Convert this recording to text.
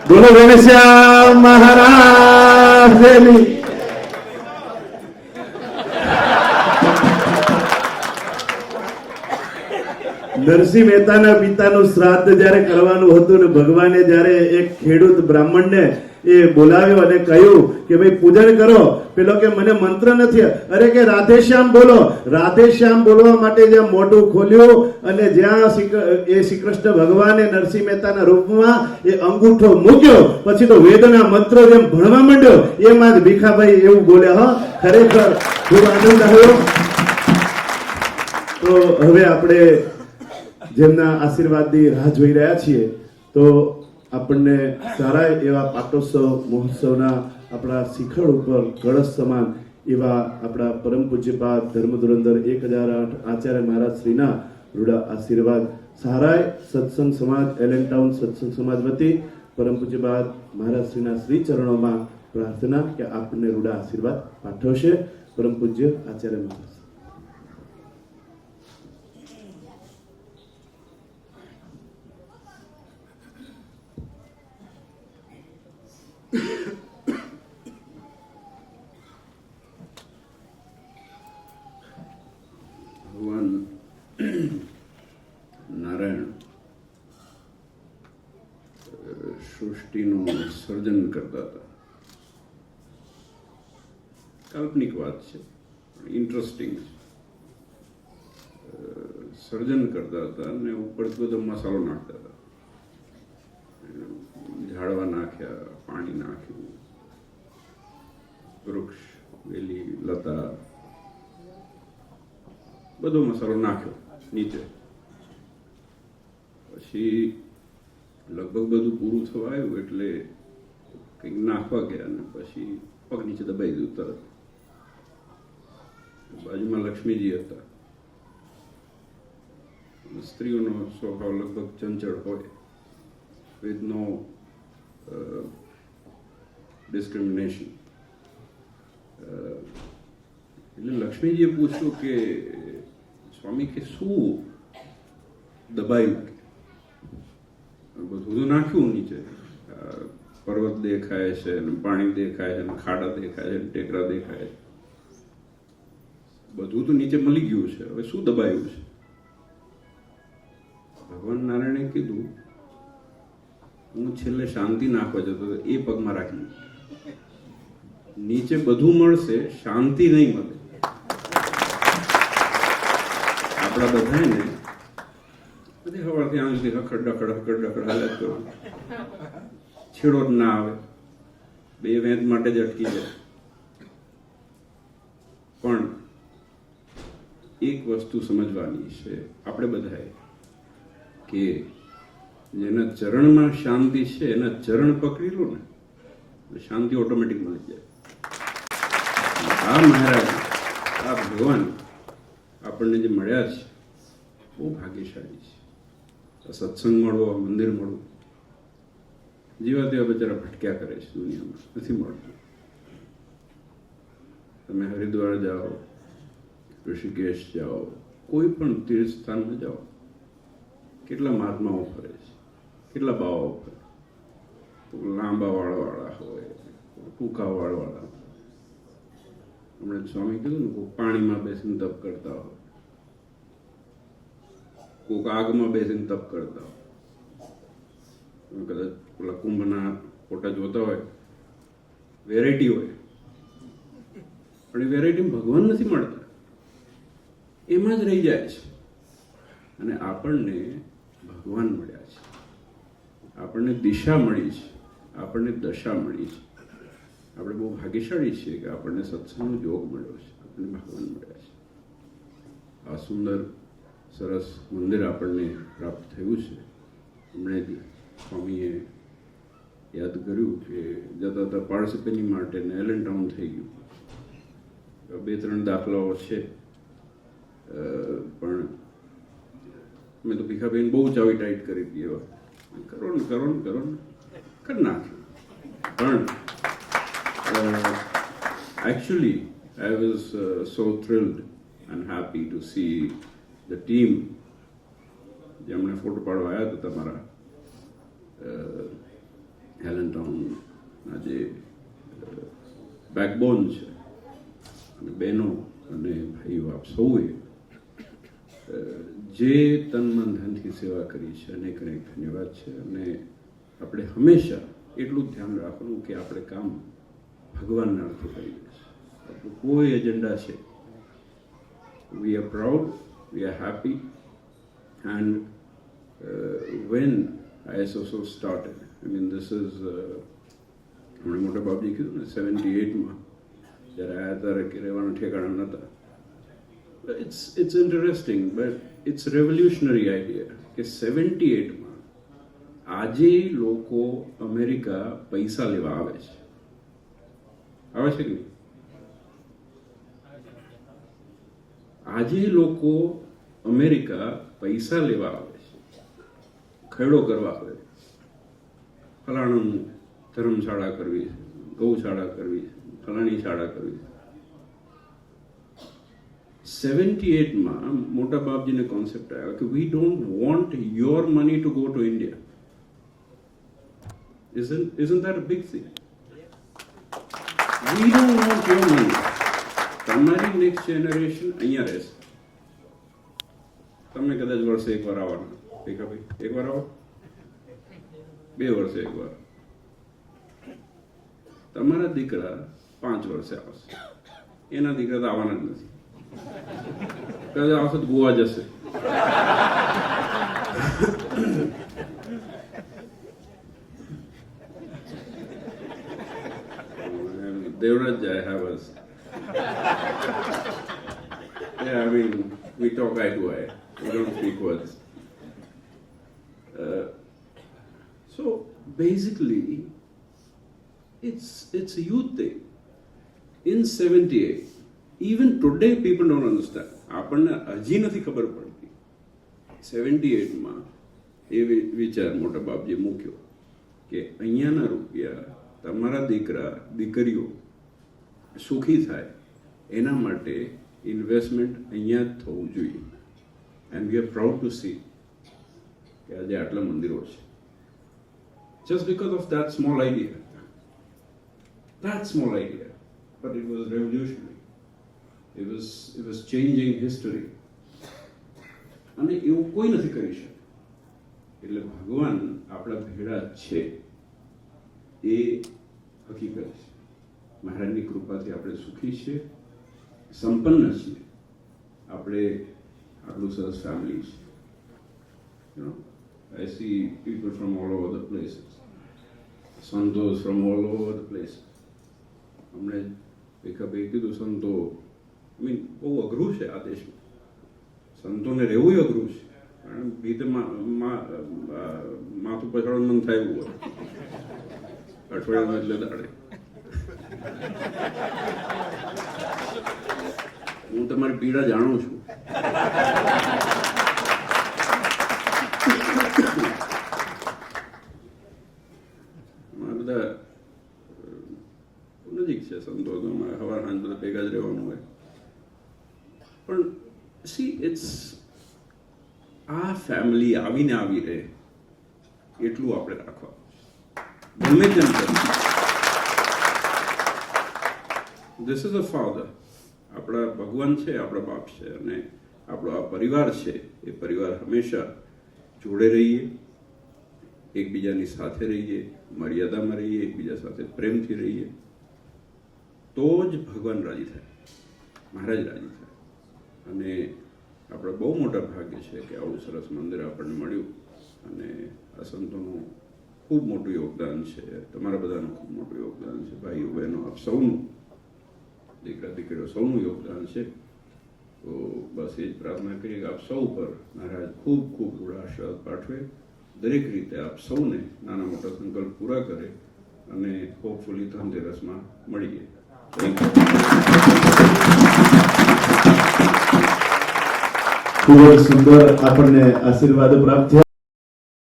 બોલો ઘનશ્યામ મહારાજની. નરસિંહ મહેતાના પિતાનું શ્રાદ્ધ જયારે કરવાનું હતું ને ભગવાને જયારે એક ખેડૂત બ્રાહ્મણને એ બોલાવ્યો અને કહ્યું કે ભાઈ પૂજન કરો. પેલો કે મને મંત્ર નથી. અરે કે રાધેશ્યામ બોલો. રાધેશ્યામ બોલવા માટે જ્યાં મોઢું ખોલ્યું અને જ્યાં એ શ્રી કૃષ્ણ ભગવાને નરસિંહ મહેતાના રૂપમાં એ અંગૂઠો મૂક્યો, પછી તો વેદના મંત્રો જેમ ભણવા માંડ્યો. એમાં જ ભીખાભાઈ એવું બોલ્યા. હા, ખરેખર ખૂબ આનંદ આવ્યો. તો હવે આપણે જેમના આશીર્વાદની રાહ જોઈ રહ્યા છીએ, તો આપણને સારા એવા પાટોત્સવ મહોત્સવના આપણા શિખર ઉપર કળશ સમાન એવા આપણા પરમ પૂજ્યપાદ ધર્મધુરંધર 1008 આચાર્ય મહારાજ શ્રીના રૂડા આશીર્વાદ સારાય સત્સંગ સમાજ એલન ટાઉન સત્સંગ સમાજ વતી પરમ પૂજ્યપાદ મહારાજ શ્રીના શ્રી ચરણોમાં પ્રાર્થના કે આપણને રૂડા આશીર્વાદ પાઠવશે. પરમ પૂજ્ય આચાર્ય મહારાજ. ભગવાન નારાયણ સૃષ્ટિનું સર્જન કરતા હતા. કાલ્પનિક વાત છે, ઇન્ટરેસ્ટિંગ છે. સર્જન કરતા હતા અને ઉપરથી બધો મસાલો નાખતા હતા. ઝાડવા નાખ્યા, પાણી નાખ્યું, વૃક્ષ, વેલી, લતા, બધો મસાલો નાખ્યો નીચે. પછી લગભગ બધું પૂરું થવા આવ્યું એટલે કંઈક નાખવા ગયા અને પછી પગ નીચે દબાઈ દીધું તરત. બાજુમાં લક્ષ્મીજી હતા. સ્ત્રીઓનો સ્વભાવ લગભગ ચંચળ હોય, વિથ નો ડિસ્ક્રિમિનેશન. એટલે લક્ષ્મીજીએ પૂછ્યું કે સ્વામી કે શું દબાયું? બધું નાખ્યું નીચે. પર્વત દેખાય છે, પાણી દેખાય છે, ખાડા દેખાય છે, ટેકરા દેખાય છે. બધું તો નીચે મળી ગયું છે, હવે શું દબાયું છે? ભગવાન નારાયણે કીધું, હું છેલ્લે શાંતિ નાખવા જતો હતો, એ પગમાં રાખી. નીચે બધું મળશે, શાંતિ નહીં મળે. આપણા બધાને બધી સવારથી આમ સુધી હખડ ડખડ હખડ ડખડ હાલત કરવાનું, છેડો જ ના આવે, બે વેંત માટે જ અટકી જાય. પણ એક વસ્તુ સમજવાની છે આપણે બધાએ કે જેના ચરણમાં શાંતિ છે એના ચરણ પકડી લો ને એટલે શાંતિ ઓટોમેટિક મળી જાય. આ મહારાજ, આ ભગવાન આપણને જે મળ્યા છે બહુ ભાગ્યશાળી છે. સત્સંગ મળવો, મંદિર મળવું, જેવા તેવા બચારા ભટક્યા કરે છે દુનિયામાં, નથી મળતું. તમે હરિદ્વાર જાઓ, ઋષિકેશ જાઓ, કોઈ પણ તીર્થ સ્થાનમાં જાઓ, કેટલા મહાત્માઓ ફરે છે, કેટલા બાવાઓ ફરે. લાંબા વાળવાળા હોય, ટૂંકા વાળવાળા. હમણાં સ્વામી કીધું ને, કોઈ પાણીમાં બેસીને તપ કરતા હોય, કોઈક આગમાં બેસીને તપ કરતા હોય. કદાચ પેલા કુંભના ફોટા જોતા હોય, વેરાયટી હોય, પણ એ વેરાયટી ભગવાન નથી મળતા, એમાં જ રહી જાય છે. અને આપણને ભગવાન મળ્યા છે, આપણને દિશા મળી છે, આપણને દશા મળી છે. આપણે બહુ ભાગ્યશાળી છીએ કે આપણને સત્સંગનો યોગ મળ્યો છે, આપણને ભગવાન મળ્યા છે. આ સુંદર સરસ મંદિર આપણને પ્રાપ્ત થયું છે. હમણાં જ સ્વામીએ યાદ કર્યું કે જતા હતા પાર્ટિસિપેની માટે એલન ટાઉન થઈ ગયું. 2-3 દાખલાઓ છે, પણ મેં તો ભીખાભાઈને બહુ ચાવી ટાઈટ કરી હતી. એવા કરો ને કરો ને કરો ને કરી નાખ્યું. પણ actually I was so thrilled and happy to see the team જેમણે ફોટો પાડવા આવ્યા હતા તમારા હેલનટાઉનના જે બેકબોન છે અને બહેનો અને ભાઈઓ આપ સૌએ જે તન મન ધનથી સેવા કરી છે અનેક અનેક ધન્યવાદ છે. અને આપણે હંમેશા એટલું જ ધ્યાન રાખવાનું કે આપણે કામ ભગવાનના અર્થે કરીએ છીએ. આપણું કોઈ એજન્ડા છે. We are proud, we are happy. And when ISSO started, I mean this is હમણાં મોટા બાપજી કીધું ને 78માં જ્યારે આવ્યા ત્યારે કે રહેવાના ઠેકાણા નહોતા. It's interesting, but it's revolutionary idea કે 78માં આજે લોકો અમેરિકા પૈસા લેવા આવે છે. આવે છે કે નહીં? આજે લોકો અમેરિકા પૈસા લેવા આવે છે, ખરડો કરવા આવે. ફલાણું ધર્મશાળા કરવી છે, ગૌશાળા કરવી છે, ફલાણી શાળા કરવી છે. 78માં મોટા બાપજીને કોન્સેપ્ટ આવ્યો કે we don't want your money to go to India. Isn't that a big thing? We don't want your money. તમારી નેક્સ્ટ જનરેશન અહીંયા રહેશે. તમે કદાચ વર્ષે એકવાર આવવાના, ભાઈ એકવાર આવો, 2 વર્ષે એકવાર. તમારા દીકરા 5 વર્ષે આવશે. એના દીકરા તો આવવાના જ નથી. કદાચ આવશે તો ગોવા જશે. દેવરાજ જાય have us. Yeah, I mean, we talk eye to eye. We don't speak words. So basically, it's a youth thing. In 78, even today people don't understand. આપણને હજી નથી ખબર પડતી. 78માં એ વિચાર મોટા બાપજીએ મૂક્યો કે અહીંયાના રૂપિયા તમારા દીકરા દીકરીઓ સુખી થાય એના માટે ઇન્વેસ્ટમેન્ટ અહીંયા જ થવું જોઈએ. And we are proud to C કે આજે આટલા મંદિરો છે. Just because of that small idea. That small idea, but it was revolutionary. It was changing history. અને એવું કોઈ નથી કરી શકે. એટલે ભગવાન આપણા ભેળા છે એ હકીકત છે. મહારાજની કૃપાથી આપણે સુખી છીએ, સંપન્ન છીએ. આપણે આટલું સરસ ફેમિલી છે. You know, I see people from all over the places. Santosh from all over the places. हमने એકાબેકી કીધું સંતો મીન બહુ અઘરું છે આ દેશમાં. સંતોને રહેવું અઘરું છે. કારણ ભીતે માથું પછાડવાનું મન થાય એવું હોય અઠવાડિયામાં એટલે દાડે. હું તમારી પીડા જાણું છું. બધા નજીક છે સંતો, હવાર સાંજ બધા ભેગા જ રહેવાનું હોય. પણ સી ઇટ્સ આ ફેમિલી આવીને આવી રહે એટલું આપણે રાખવા ગમે તેમ કરીએ. This is a father. આપણા ભગવાન છે, આપણા બાપ છે, અને આપણો આ પરિવાર છે. એ પરિવાર હંમેશા જોડે રહીએ, એકબીજાની સાથે રહીએ, મર્યાદામાં રહીએ, એકબીજા સાથે પ્રેમથી રહીએ, તો જ ભગવાન રાજી થાય, મહારાજ રાજી થાય. અને આપણે બહુ મોટા ભાગ્ય છે કે આવું સરસ મંદિર આપણને મળ્યું. અને આ સંતોનું ખૂબ મોટું યોગદાન છે, તમારા બધાનું ખૂબ મોટું યોગદાન છે. ભાઈઓ બહેનો આપ સૌનું, દીકરા દીકરીઓ સૌનું યોગદાન છે. તો બસ એ જ પ્રાર્થના કરીએ કે આપ સૌ પર મહારાજ ખૂબ ખૂબ રૂઢ આશીર્વાદ પાઠવે. દરેક રીતે આપ સૌને નાના મોટા સંકલ્પ પૂરા કરે અને હોપફુલી ધનતેરસમાં મળીએ. ખૂબ જ સુંદર આપણને આશીર્વાદ પ્રાપ્ત થયા.